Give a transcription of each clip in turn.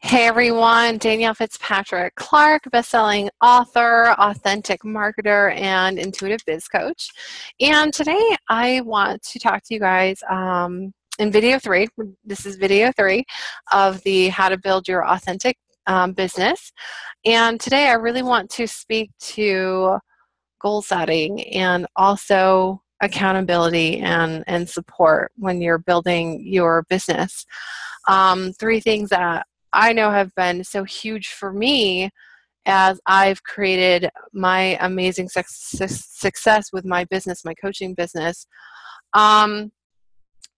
Hey everyone, Danielle Fitzpatrick Clark, bestselling author, authentic marketer, and intuitive biz coach. And today I want to talk to you guys in video 3. This is video 3 of the How to Build Your Authentic Business. And today I really want to speak to goal setting and also accountability and support when you're building your business. 3 things that I know have been so huge for me as I've created my amazing success with my business, my coaching business. And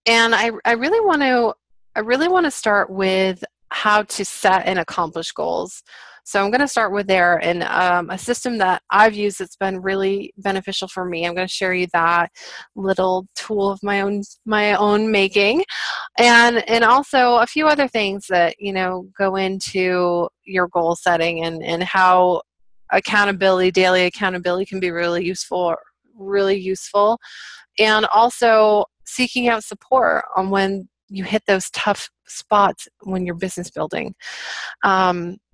I really want to start with how to set and accomplish goals. So I'm going to start with there, and a system that I've used that's been really beneficial for me. I'm going to share you that little tool of my own making, and also a few other things that go into your goal setting and how accountability, daily accountability, can be really useful, and also seeking out support on when you hit those tough spots when you're business building.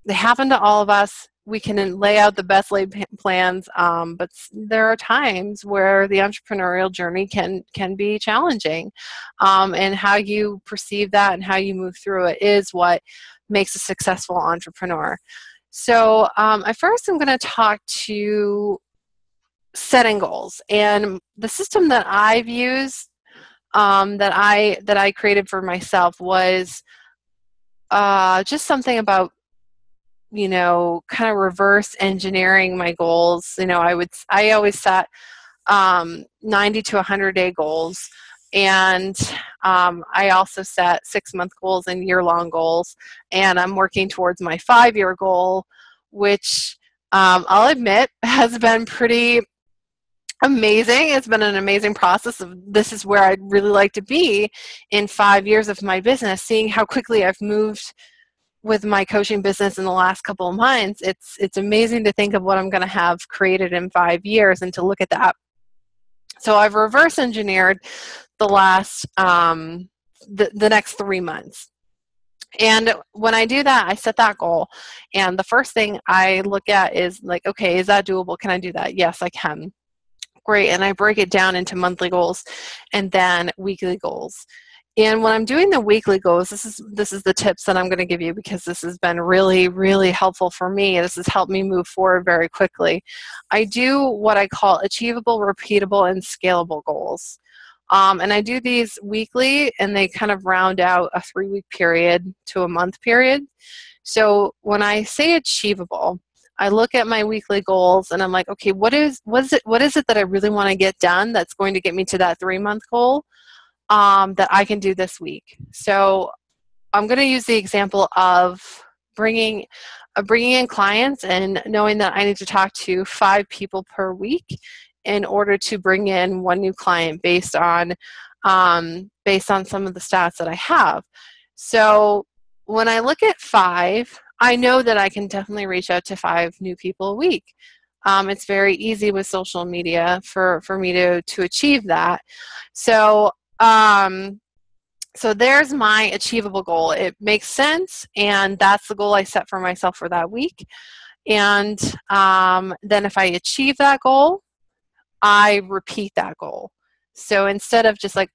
They happen to all of us. We can lay out the best laid plans, but there are times where the entrepreneurial journey can be challenging, and how you perceive that and how you move through it is what makes a successful entrepreneur. So first I'm going to talk to setting goals, and the system that I've used, that I created for myself, was just something about kind of reverse engineering my goals. I always set 90 to 100-day goals, and I also set 6-month goals and year-long goals, and I'm working towards my 5-year goal, which I'll admit has been pretty amazing. It's been an amazing process of, this is where I'd really like to be in 5 years of my business, seeing how quickly I've moved with my coaching business in the last couple of months. It's amazing to think of what I'm going to have created in 5 years and to look at that. So I've reverse engineered the last the next 3 months. And when I do that, I set that goal, and the first thing I look at is like, okay, is that doable? Can I do that? Yes, I can. Great. And I break it down into monthly goals and then weekly goals. And when I'm doing the weekly goals, this is the tips that I'm going to give you, because this has been really, really helpful for me. This has helped me move forward very quickly. I do what I call achievable, repeatable, and scalable goals. And I do these weekly, and they kind of round out a 3-week period to a month period. So when I say achievable, I look at my weekly goals and I'm like, okay, what is it that I really want to get done that's going to get me to that 3-month goal, that I can do this week. So I'm going to use the example of bringing in clients and knowing that I need to talk to 5 people per week in order to bring in 1 new client based on some of the stats that I have. So when I look at 5, I know that I can definitely reach out to 5 new people a week. It's very easy with social media for me to achieve that. So so there's my achievable goal. It makes sense, and that's the goal I set for myself for that week. And then if I achieve that goal, I repeat that goal. So instead of just like,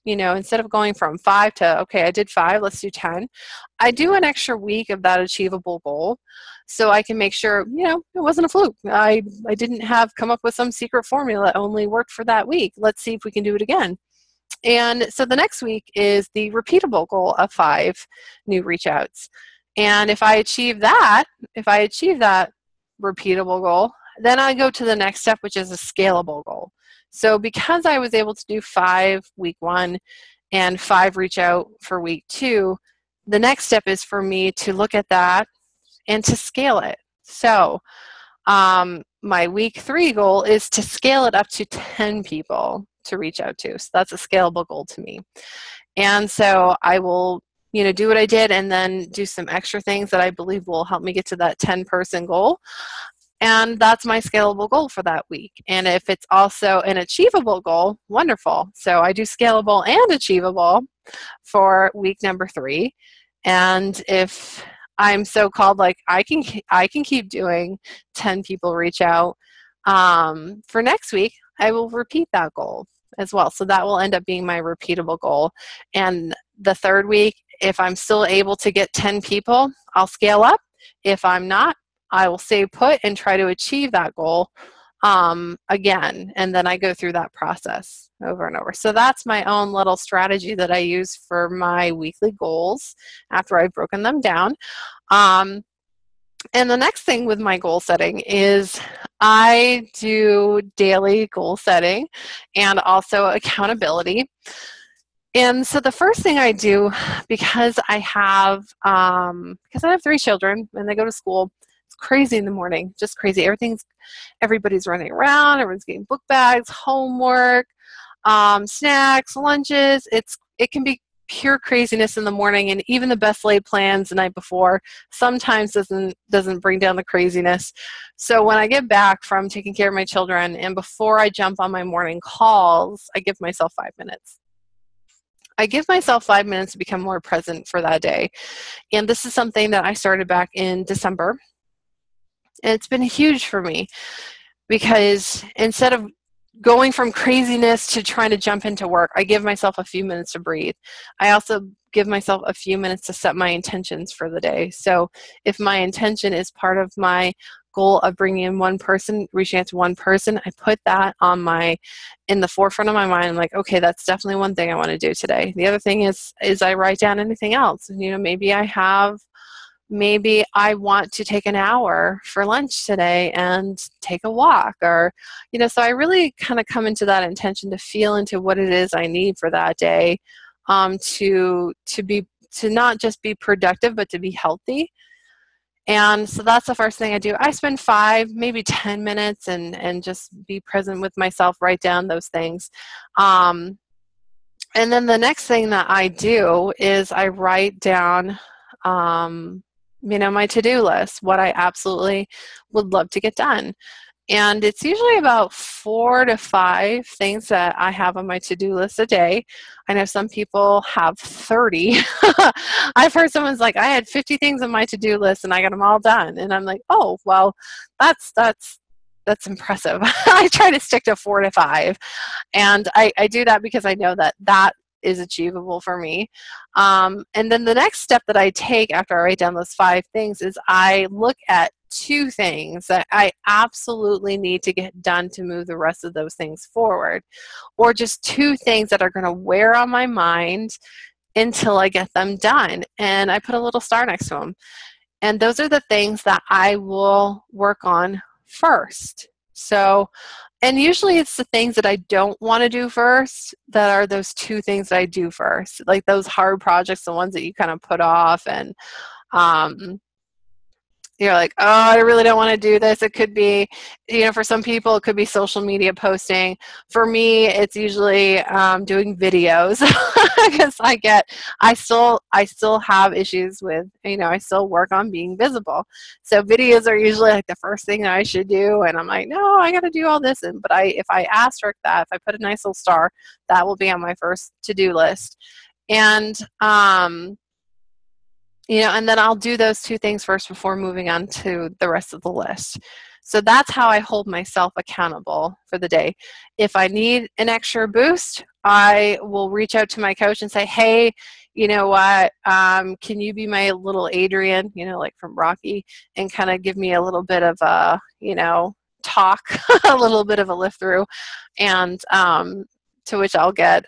instead of going from 5 to, okay, I did 5, let's do 10, I do an extra week of that achievable goal, so I can make sure, it wasn't a fluke. I didn't come up with some secret formula that only worked for that week. Let's see if we can do it again. And so the next week is the repeatable goal of 5 new reach outs. And if I achieve that repeatable goal, then I go to the next step, which is a scalable goal. So because I was able to do 5 week 1 and 5 reach out for week 2, the next step is for me to look at that and to scale it. So my week 3 goal is to scale it up to 10 people to reach out to. So that's a scalable goal to me. And so I will do what I did and then do some extra things that I believe will help me get to that 10-person goal. And that's my scalable goal for that week. And if it's also an achievable goal, wonderful. So I do scalable and achievable for week number 3. And if I'm so called, like I can keep doing 10 people reach out. For next week, I will repeat that goal as well. So that will end up being my repeatable goal. And the third week, if I'm still able to get 10 people, I'll scale up. If I'm not, I will stay put and try to achieve that goal again. And then I go through that process over and over. So that's my own little strategy that I use for my weekly goals after I've broken them down. And the next thing with my goal setting is I do daily goal setting and also accountability. And so the first thing I do, because I have 3 children and they go to school, it's crazy in the morning, just crazy. Everybody's running around, everyone's getting book bags, homework, snacks, lunches. It can be pure craziness in the morning, and even the best laid plans the night before sometimes doesn't bring down the craziness. So when I get back from taking care of my children and before I jump on my morning calls, I give myself 5 minutes. I give myself 5 minutes to become more present for that day. And this is something that I started back in December. And it's been huge for me because instead of going from craziness to trying to jump into work, I give myself a few minutes to breathe. I also give myself a few minutes to set my intentions for the day. So if my intention is part of my goal of bringing in one person, reaching out to one person, I put that in the forefront of my mind. I'm like, okay, that's definitely one thing I want to do today. The other thing is I write down anything else. Maybe I want to take an hour for lunch today and take a walk, or, so I really kind of come into that intention to feel into what it is I need for that day, to not just be productive, but to be healthy. And so that's the first thing I do. I spend 5, maybe 10 minutes and just be present with myself, write down those things. And then the next thing that I do is I write down, my to-do list, what I absolutely would love to get done. And it's usually about 4 to 5 things that I have on my to-do list a day. I know some people have 30. I've heard someone's like, I had 50 things on my to-do list and I got them all done. And I'm like, oh, well, that's impressive. I try to stick to 4 to 5. And I do that because I know that is achievable for me. And then the next step that I take after I write down those 5 things is I look at 2 things that I absolutely need to get done to move the rest of those things forward, or just 2 things that are going to wear on my mind until I get them done. And I put a little star next to them. And those are the things that I will work on first. So, and usually it's the things that I don't want to do first that are those 2 things that I do first, like those hard projects, the ones that you kind of put off, and you're like, oh, I really don't want to do this. It could be, for some people, it could be social media posting. For me, it's usually doing videos because I still have issues with, I still work on being visible. So videos are usually like the first thing that I should do. And I'm like, no, I got to do all this. But if I asterisk that, if I put a nice little star, that will be on my first to-do list. And, and then I'll do those 2 things first before moving on to the rest of the list. So that's how I hold myself accountable for the day. If I need an extra boost, I will reach out to my coach and say, hey, you know what, can you be my little Adrian, like from Rocky, and kind of give me a little bit of a, talk, a little bit of a lift through. And to which I'll get.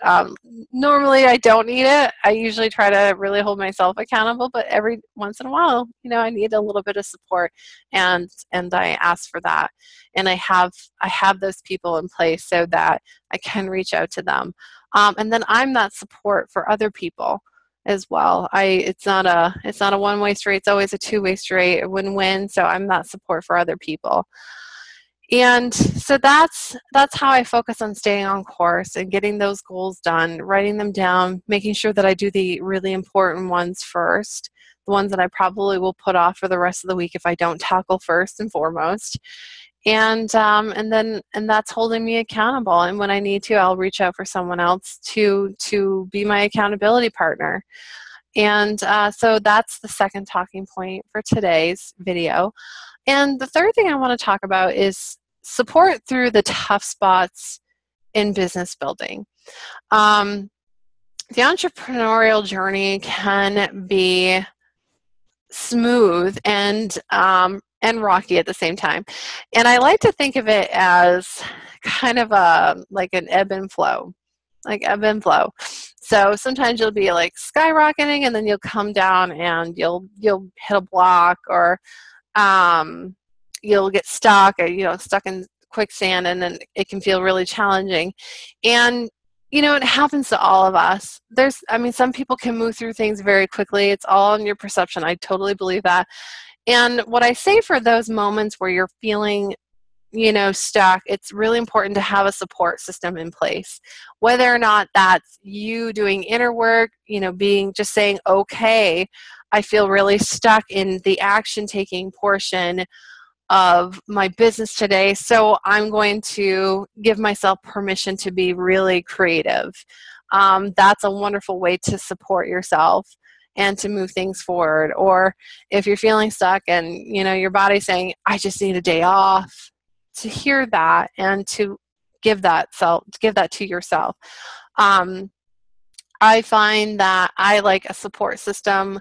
Normally I don't need it. I usually try to really hold myself accountable, but every once in a while, I need a little bit of support, and I ask for that. And I have those people in place so that I can reach out to them. And then I'm that support for other people as well. It's not a one-way street. It's always a two-way street, a win-win. So I'm that support for other people. And so that's how I focus on staying on course and getting those goals done, writing them down, making sure that I do the really important ones first, the ones that I probably will put off for the rest of the week if I don't tackle first and foremost. And that's holding me accountable. And when I need to, I'll reach out for someone else to be my accountability partner. And so that's the second talking point for today's video. And the third thing I want to talk about is support through the tough spots in business building. The entrepreneurial journey can be smooth and rocky at the same time. And I like to think of it as kind of like an ebb and flow. Like ebb and flow. So sometimes you'll be like skyrocketing, and then you'll come down and you'll hit a block, or you'll get stuck, or stuck in quicksand, and then it can feel really challenging. And it happens to all of us. Some people can move through things very quickly. It's all in your perception. I totally believe that. And what I say for those moments where you're feeling stuck, it's really important to have a support system in place. Whether or not that's you doing inner work, just saying, okay, I feel really stuck in the action taking portion of my business today, so I'm going to give myself permission to be really creative. That's a wonderful way to support yourself and to move things forward. Or if you're feeling stuck and your body's saying, I just need a day off, to hear that and to give that to yourself. I find that I like a support system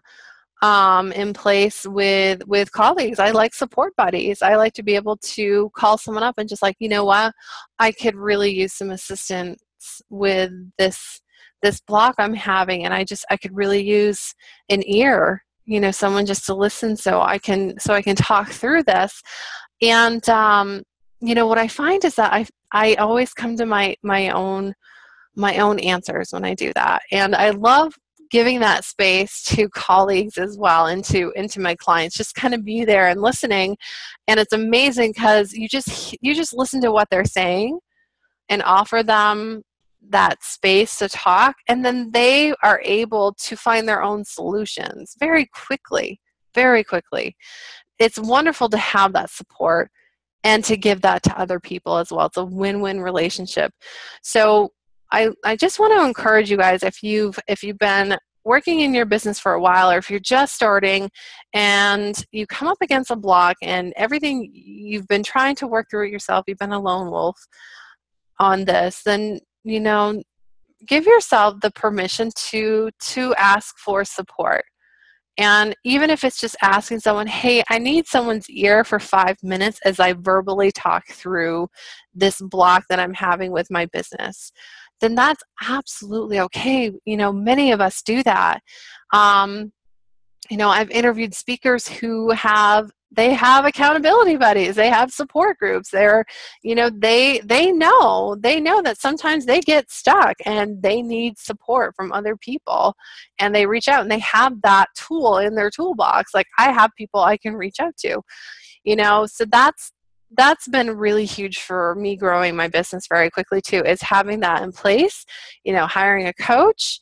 in place with colleagues. I like support buddies. I like to be able to call someone up and just like, what, I could really use some assistance with this block I'm having, and I could really use an ear, someone just to listen so I can talk through this. And what I find is that I always come to my own answers when I do that. And I love giving that space to colleagues as well, and into my clients. Just kind of be there and listening. And it's amazing because you just listen to what they're saying and offer them that space to talk, and then they are able to find their own solutions very quickly. It's wonderful to have that support and to give that to other people as well. It's a win-win relationship. So I just want to encourage you guys, if you've been working in your business for a while, or if you're just starting and you come up against a block and everything, you've been trying to work through it yourself, you've been a lone wolf on this, then give yourself the permission to ask for support. And even if it's just asking someone, hey, I need someone's ear for 5 minutes as I verbally talk through this block that I'm having with my business, then that's absolutely okay. Many of us do that. I've interviewed speakers who have accountability buddies. They have support groups. They know that sometimes they get stuck and they need support from other people, and they reach out and they have that tool in their toolbox. Like, I have people I can reach out to, so that's been really huge for me growing my business very quickly too, is having that in place, hiring a coach,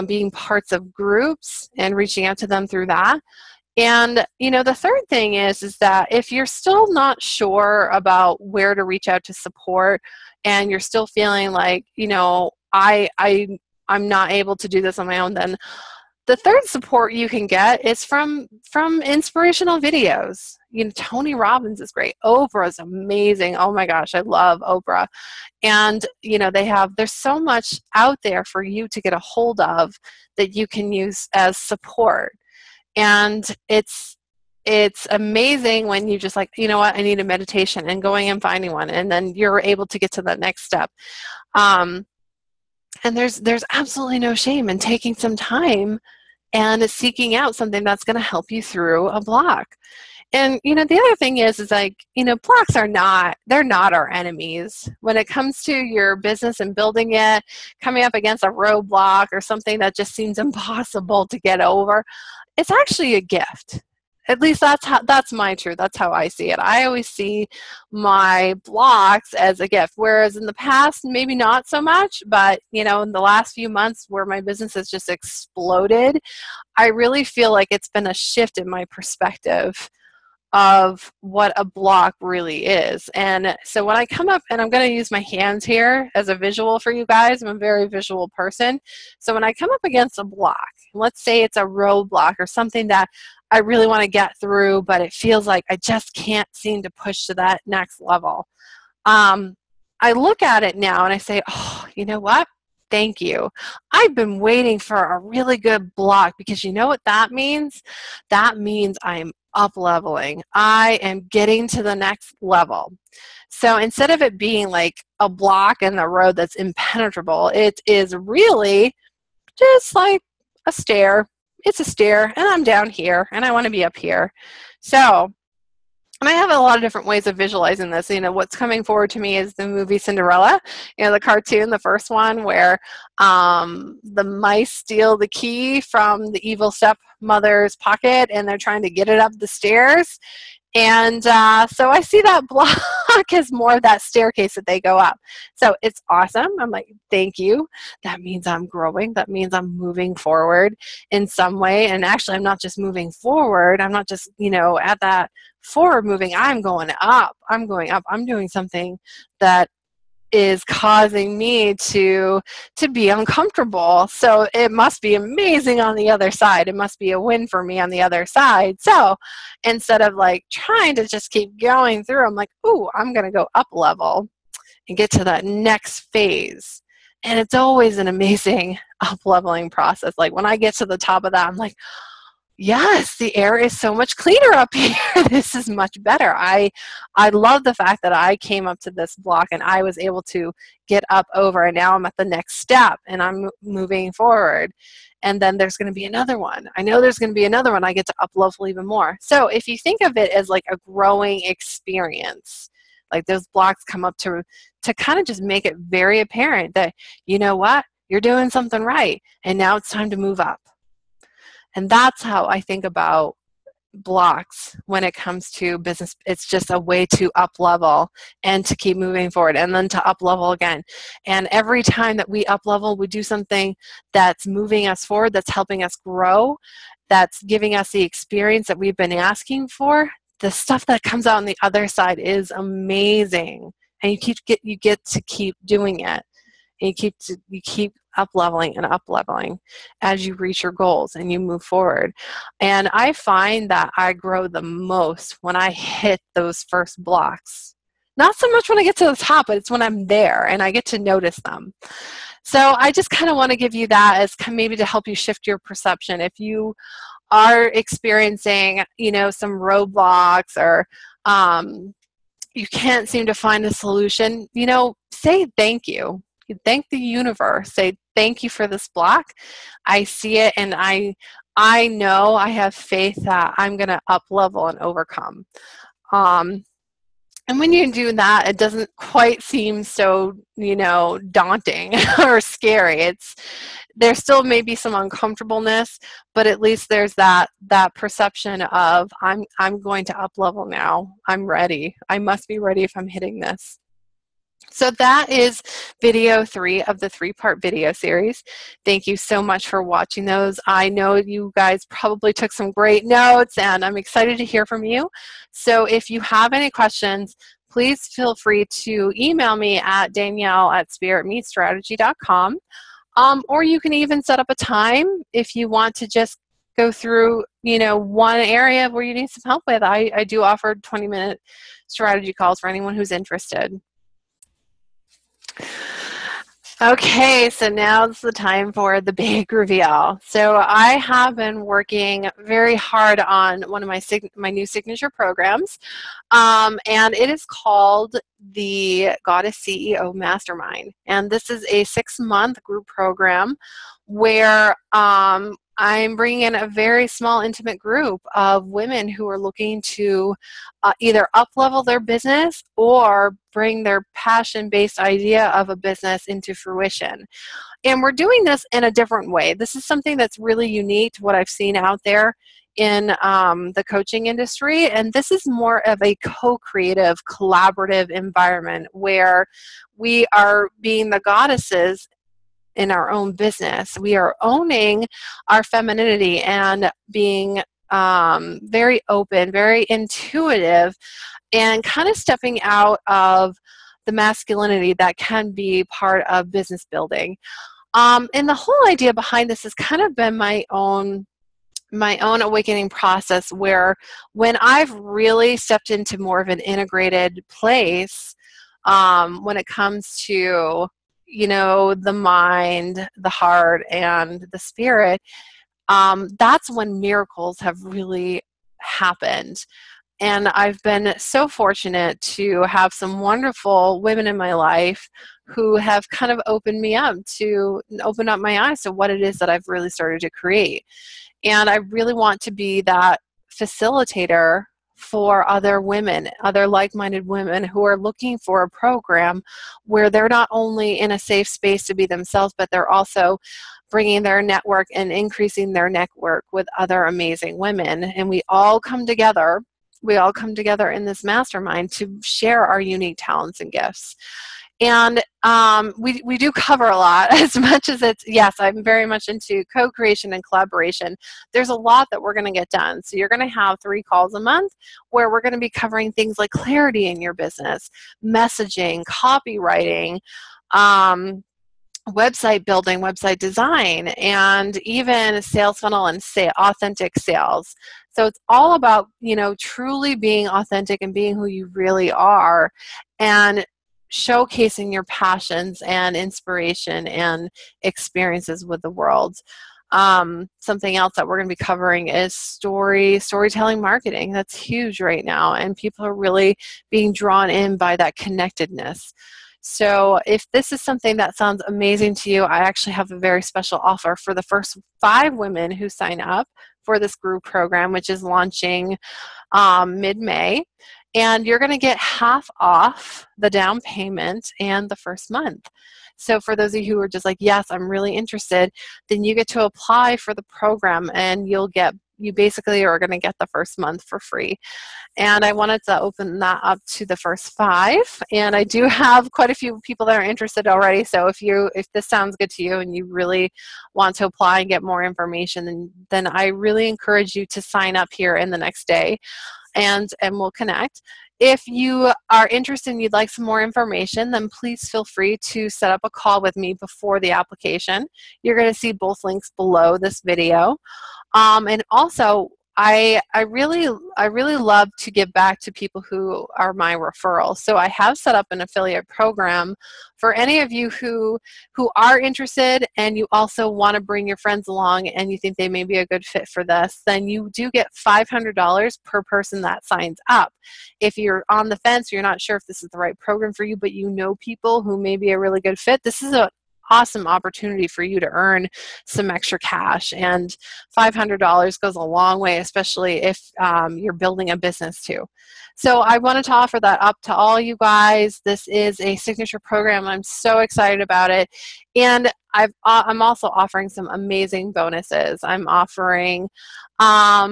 being parts of groups and reaching out to them through that. And, the third thing is that if you're still not sure about where to reach out to support, and you're still feeling like, I'm not able to do this on my own, then the third support you can get is from inspirational videos. Tony Robbins is great. Oprah is amazing. Oh my gosh, I love Oprah. And, there's so much out there for you to get a hold of that you can use as support. And it's amazing when you just like, I need a meditation, and going and finding one, and then you're able to get to that next step. And there's absolutely no shame in taking some time and seeking out something that's going to help you through a block. And, the other thing is like, blocks they're not our enemies. When it comes to your business and building it, coming up against a roadblock or something that just seems impossible to get over, it's actually a gift. At least that's my truth. That's how I see it. I always see my blocks as a gift, whereas in the past, maybe not so much, but, in the last few months where my business has just exploded, I really feel like it's been a shift in my perspective of what a block really is. And so when I come up, and I'm going to use my hands here as a visual for you guys, I'm a very visual person. So when I come up against a block, let's say it's a roadblock or something that I really want to get through, but it feels like I just can't seem to push to that next level. I look at it now and I say, oh, you know what? Thank you. I've been waiting for a really good block, because you know what that means? That means I'm up leveling. I am getting to the next level. So instead of it being like a block in the road that's impenetrable, it is really just like a stair. It's a stair, and I'm down here, and I want to be up here. So, and I have a lot of different ways of visualizing this. You know, what's coming forward to me is the movie Cinderella, you know, the cartoon, the first one, where the mice steal the key from the evil stepmother's pocket, and they're trying to get it up the stairs. And so I see that block as more of that staircase that they go up. So it's awesome. I'm like, thank you. That means I'm growing. That means I'm moving forward in some way. And actually, I'm not just moving forward. I'm not just, you know, at that forward moving. I'm going up. I'm going up. I'm doing something that is causing me to be uncomfortable. So it must be amazing on the other side. It must be a win for me on the other side. So instead of like trying to just keep going through, I'm like, ooh, I'm going to go up level and get to that next phase. And it's always an amazing up leveling process. Like when I get to the top of that, I'm like, yes, the air is so much cleaner up here. This is much better. I love the fact that I came up to this block and I was able to get up over, and now I'm at the next step and I'm moving forward. And then there's going to be another one. I know there's going to be another one. I get to up level even more. So if you think of it as like a growing experience, like those blocks come up to kind of just make it very apparent that, you know what, you're doing something right. And now it's time to move up. And that's how I think about blocks when it comes to business. It's just a way to up level and to keep moving forward, and then to up level again. And every time that we up level, we do something that's moving us forward, that's helping us grow, that's giving us the experience that we've been asking for. The stuff that comes out on the other side is amazing. And you get to keep doing it. And you keep up leveling and up leveling as you reach your goals and you move forward. And I find that I grow the most when I hit those first blocks. Not so much when I get to the top, but it's when I'm there and I get to notice them. So I just kind of want to give you that as maybe to help you shift your perception. If you are experiencing, you know, some roadblocks, or you can't seem to find a solution, you know, say thank you. You thank the universe. Say, thank you for this block. I see it, and I know, I have faith that I'm going to up level and overcome. And when you do that, it doesn't quite seem so, you know, daunting or scary. There still may be some uncomfortableness, but at least there's that perception of I'm going to up level now. I'm ready. I must be ready if I'm hitting this. So that is video 3 of the 3-part video series. Thank you so much for watching those. I know you guys probably took some great notes, and I'm excited to hear from you. So if you have any questions, please feel free to email me at Danielle@spiritmeetstrategy.com. Or you can even set up a time if you want to just go through, you know, one area where you need some help with. I do offer 20-minute strategy calls for anyone who's interested. Okay, so now's the time for the big reveal. So I have been working very hard on one of my new signature programs, and it is called the Goddess CEO Mastermind. And this is a 6-month group program where I'm bringing in a very small, intimate group of women who are looking to either up-level their business or bring their passion-based idea of a business into fruition. And we're doing this in a different way. This is something that's really unique to what I've seen out there in the coaching industry. And this is more of a co-creative, collaborative environment where we are being the goddesses in our own business. We are owning our femininity and being very open, very intuitive, and kind of stepping out of the masculinity that can be part of business building. And the whole idea behind this has kind of been my own awakening process, where when I've really stepped into more of an integrated place, when it comes to, the mind, the heart, and the spirit, that's when miracles have really happened. And I've been so fortunate to have some wonderful women in my life who have kind of opened up my eyes to what it is that I've really started to create. And I really want to be that facilitator for other women, other like-minded women who are looking for a program where they're not only in a safe space to be themselves, but they're also bringing their network and increasing their network with other amazing women. And we all come together in this mastermind to share our unique talents and gifts. And we do cover a lot, as much as yes, I'm very much into co-creation and collaboration. There's a lot that we're going to get done. So you're going to have 3 calls a month where we're going to be covering things like clarity in your business, messaging, copywriting, website building, website design, and even sales funnel and authentic sales. So it's all about, truly being authentic and being who you really are, and showcasing your passions and inspiration and experiences with the world. Something else that we're going to be covering is storytelling marketing. That's huge right now, and people are really being drawn in by that connectedness. So if this is something that sounds amazing to you, I actually have a very special offer for the first 5 women who sign up for this group program, which is launching mid-May. And you're going to get half off the down payment and the first month. So for those of you who are just like, yes, I'm really interested, then you get to apply for the program, and you basically are going to get the first month for free. And I wanted to open that up to the first 5. And I do have quite a few people that are interested already. So if this sounds good to you and you really want to apply and get more information, then I really encourage you to sign up here in the next day. And we'll connect. If you are interested and you'd like some more information, then please feel free to set up a call with me before the application. You're going to see both links below this video. And also, I really love to give back to people who are my referrals. So I have set up an affiliate program for any of you who are interested, and you also want to bring your friends along and you think they may be a good fit for this, then you do get $500 per person that signs up. If you're on the fence, you're not sure if this is the right program for you, but you know people who may be a really good fit, this is an awesome opportunity for you to earn some extra cash, and $500 goes a long way, especially if you're building a business too. So I wanted to offer that up to all you guys. This is a signature program. I'm so excited about it, and I'm also offering some amazing bonuses. I'm offering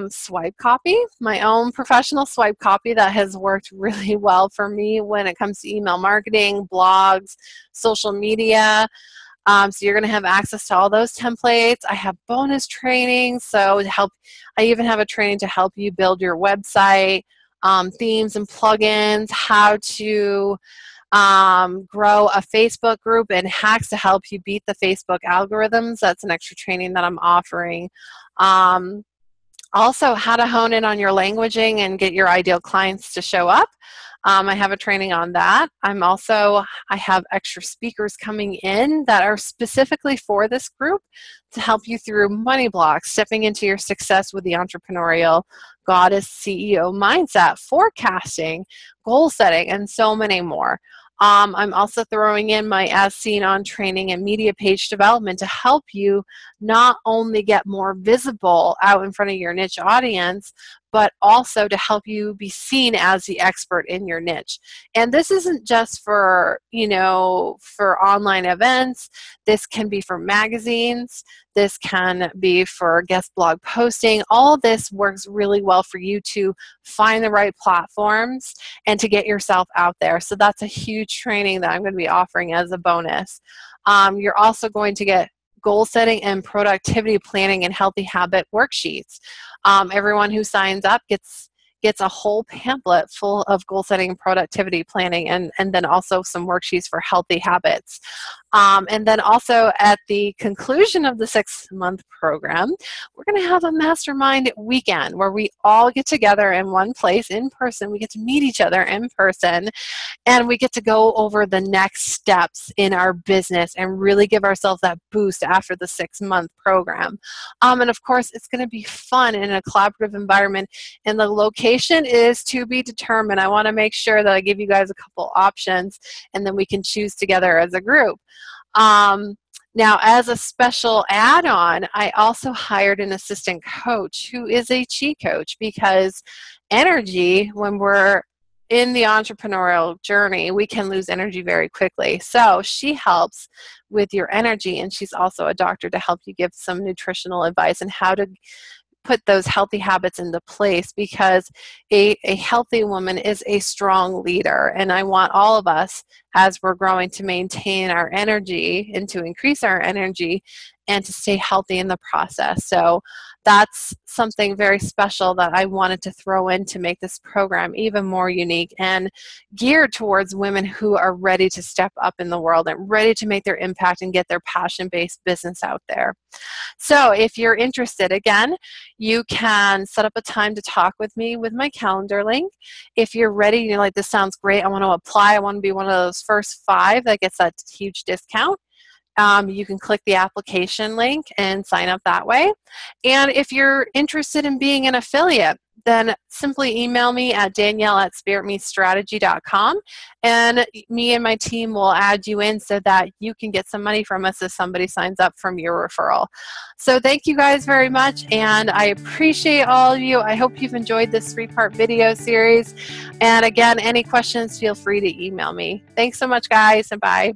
swipe copy, my own professional swipe copy that has worked really well for me when it comes to email marketing, blogs, social media. So you're going to have access to all those templates. I have bonus trainings, I even have a training to help you build your website, themes and plugins, how to grow a Facebook group, and hacks to help you beat the Facebook algorithms. That's an extra training that I'm offering. Also, how to hone in on your languaging and get your ideal clients to show up. I have a training on that. I have extra speakers coming in that are specifically for this group to help you through money blocks, stepping into your success with the entrepreneurial goddess CEO mindset, forecasting, goal setting, and so many more. I'm also throwing in my As Seen On training and media page development to help you not only get more visible out in front of your niche audience, but also to help you be seen as the expert in your niche. And this isn't just for, for online events. This can be for magazines. This can be for guest blog posting. All of this works really well for you to find the right platforms and to get yourself out there. So that's a huge training that I'm going to be offering as a bonus. You're also going to get goal setting and productivity planning and healthy habit worksheets. Everyone who signs up gets a whole pamphlet full of goal setting and productivity planning, and then also some worksheets for healthy habits. And then also at the conclusion of the 6-month program, we're going to have a mastermind weekend where we all get together in one place in person. We get to meet each other in person, and we get to go over the next steps in our business and really give ourselves that boost after the 6-month program. And of course, it's going to be fun in a collaborative environment, and the location is to be determined. I want to make sure that I give you guys a couple options, and then we can choose together as a group. Now, as a special add-on, I also hired an assistant coach who is a chi coach, because energy, when we're in the entrepreneurial journey, we can lose energy very quickly. So she helps with your energy, and she's also a doctor to help you give some nutritional advice and how to put those healthy habits into place, because a healthy woman is a strong leader, and I want all of us, as we're growing, to maintain our energy and to increase our energy and to stay healthy in the process. So that's something very special that I wanted to throw in to make this program even more unique and geared towards women who are ready to step up in the world and ready to make their impact and get their passion-based business out there. So if you're interested, again, you can set up a time to talk with me with my calendar link. If you're ready, you're like, this sounds great, I want to apply, I want to be one of those first 5 that gets that huge discount, you can click the application link and sign up that way. And if you're interested in being an affiliate, then simply email me at Danielle@spiritmeetstrategy.com, and me and my team will add you in so that you can get some money from us if somebody signs up from your referral. So thank you guys very much, and I appreciate all of you. I hope you've enjoyed this 3-part video series. And again, any questions, feel free to email me. Thanks so much, guys, and bye.